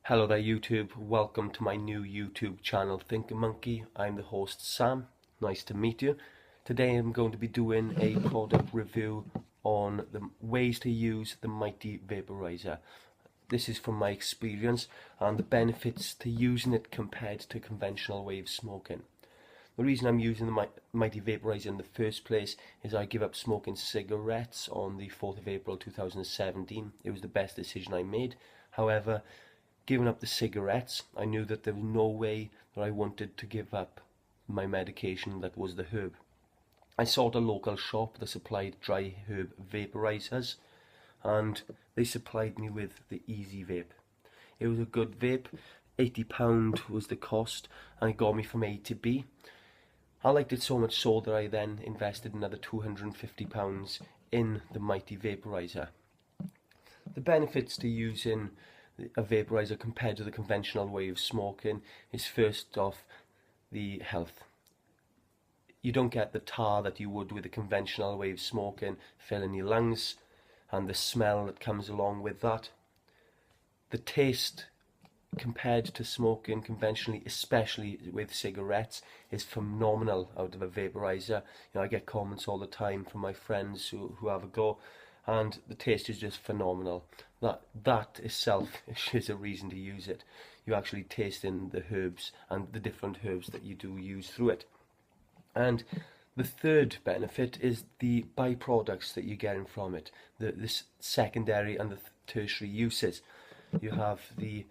Hello there YouTube, welcome to my new YouTube channel Think a Monkey. I'm the host Sam, nice to meet you. Today I'm going to be doing a product review on the ways to use the Mighty Vaporizer. This is from my experience and the benefits to using it compared to conventional wave smoking. The reason I'm using the Mighty Vaporizer in the first place is I give up smoking cigarettes on the 4th of April 2017. It was the best decision I made. However, giving up the cigarettes, I knew that there was no way that I wanted to give up my medication that was the herb. I sought a local shop that supplied dry herb vaporizers and they supplied me with the Easy Vape. It was a good vape, £80 was the cost and it got me from A to B. I liked it so much so that I then invested another £250 in the Mighty Vaporizer. The benefits to using a vaporizer compared to the conventional way of smoking is first off the health. You don't get the tar that you would with the conventional way of smoking filling your lungs and the smell that comes along with that. The taste compared to smoking conventionally, especially with cigarettes, is phenomenal out of a vaporizer. I get comments all the time from my friends who have a go, and the taste is just phenomenal. That itself is a reason to use it. You actually taste in the herbs and the different herbs that you do use through it. And the third benefit is the byproducts that you're getting from it, the secondary and the tertiary uses. You have the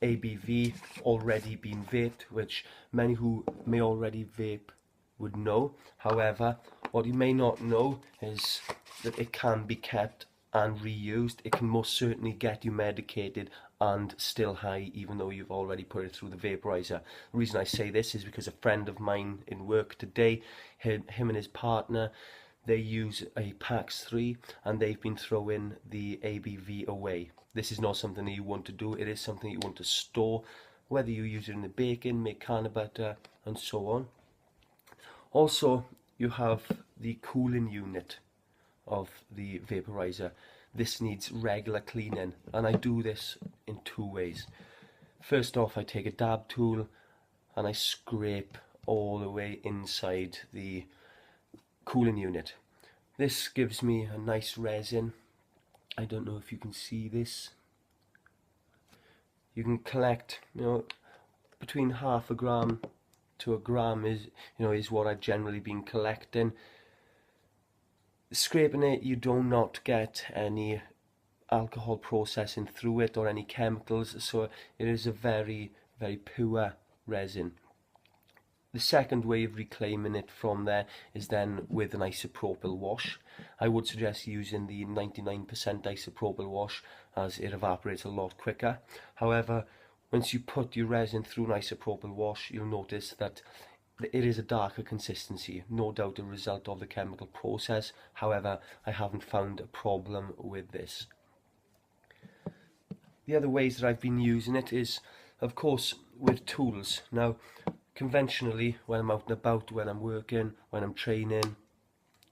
ABV already being vaped, which many who may already vape would know. However, what you may not know is that it can be kept and reused. It can most certainly get you medicated and still high even though you've already put it through the vaporizer. The reason I say this is because a friend of mine in work today, him and his partner, they use a PAX 3 and they've been throwing the ABV away. This is not something that you want to do, it is something you want to store, whether you use it in the baking, make carne butter and so on. Also, you have the cooling unit of the vaporizer. This needs regular cleaning and I do this in two ways. First off, I take a dab tool and I scrape all the way inside the cooling unit. This gives me a nice resin. I don't know if you can see this. You can collect, between half a gram to a gram is what I've generally been collecting. Scraping it, you do not get any alcohol processing through it or any chemicals, so it is a very, very pure resin. The second way of reclaiming it from there is then with an isopropyl wash. I would suggest using the 99% isopropyl wash as it evaporates a lot quicker. However, once you put your resin through an isopropyl wash, you'll notice that it is a darker consistency, no doubt a result of the chemical process. However, I haven't found a problem with this. The other ways that I've been using it is, of course, with tools. Now, conventionally, when I'm out and about, when I'm working, when I'm training,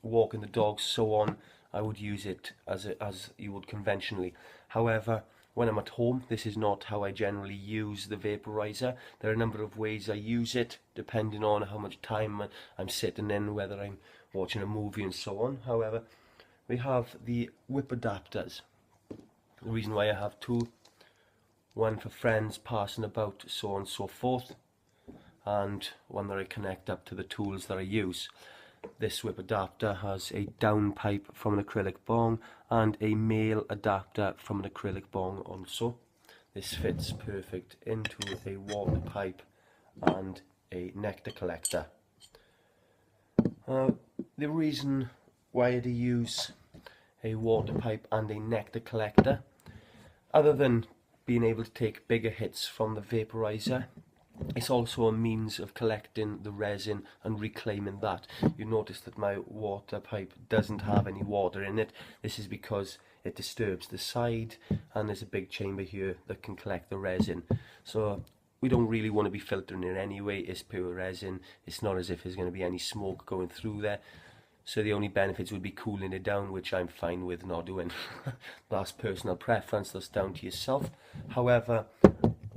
walking the dogs, so on, I would use it as you would conventionally. However, when I'm at home, this is not how I generally use the vaporizer. There are a number of ways I use it, depending on how much time I'm sitting in, whether I'm watching a movie and so on. However, we have the whip adapters. The reason why I have two, one for friends passing about, so on and so forth, and one that I connect up to the tools that I use. This whip adapter has a downpipe from an acrylic bong and a male adapter from an acrylic bong also. This fits perfect into a water pipe and a nectar collector. The reason why I use a water pipe and a nectar collector, other than being able to take bigger hits from the vaporizer, it's also a means of collecting the resin and reclaiming that. You notice that my water pipe doesn't have any water in it. This is because it disturbs the side and there's a big chamber here that can collect the resin. So we don't really want to be filtering it anyway. It's pure resin. It's not as if there's going to be any smoke going through there. So the only benefits would be cooling it down, which I'm fine with not doing. That's personal preference, that's down to yourself. However,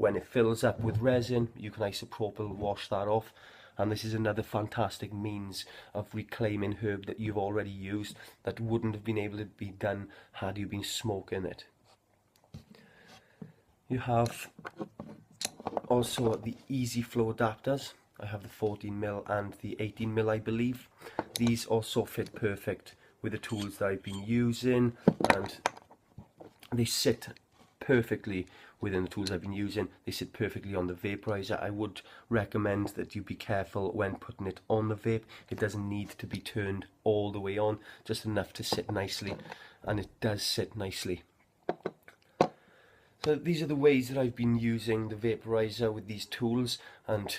when it fills up with resin, you can isopropyl wash that off. And this is another fantastic means of reclaiming herb that you've already used that wouldn't have been able to be done had you been smoking it. You have also the easy flow adapters. I have the 14mm and the 18mm, I believe. These also fit perfect with the tools that I've been using, and they sit perfectly within the tools I've been using. They sit perfectly on the vaporizer. I would recommend that you be careful when putting it on the vape. It doesn't need to be turned all the way on, just enough to sit nicely, and it does sit nicely. So these are the ways that I've been using the vaporizer with these tools, and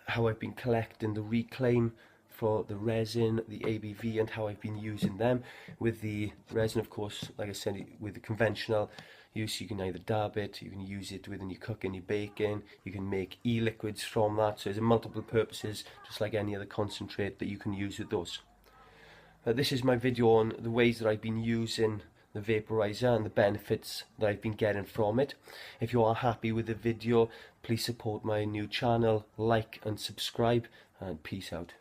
how I've been collecting the reclaim for the resin, the ABV, and how I've been using them. With the resin, of course, like I said, with the conventional use, you can either dab it, you can use it within your cooking, your baking, you can make e-liquids from that. So there's multiple purposes, just like any other concentrate, that you can use with those. This is my video on the ways that I've been using the vaporizer and the benefits that I've been getting from it. If you are happy with the video, please support my new channel, like and subscribe, and peace out.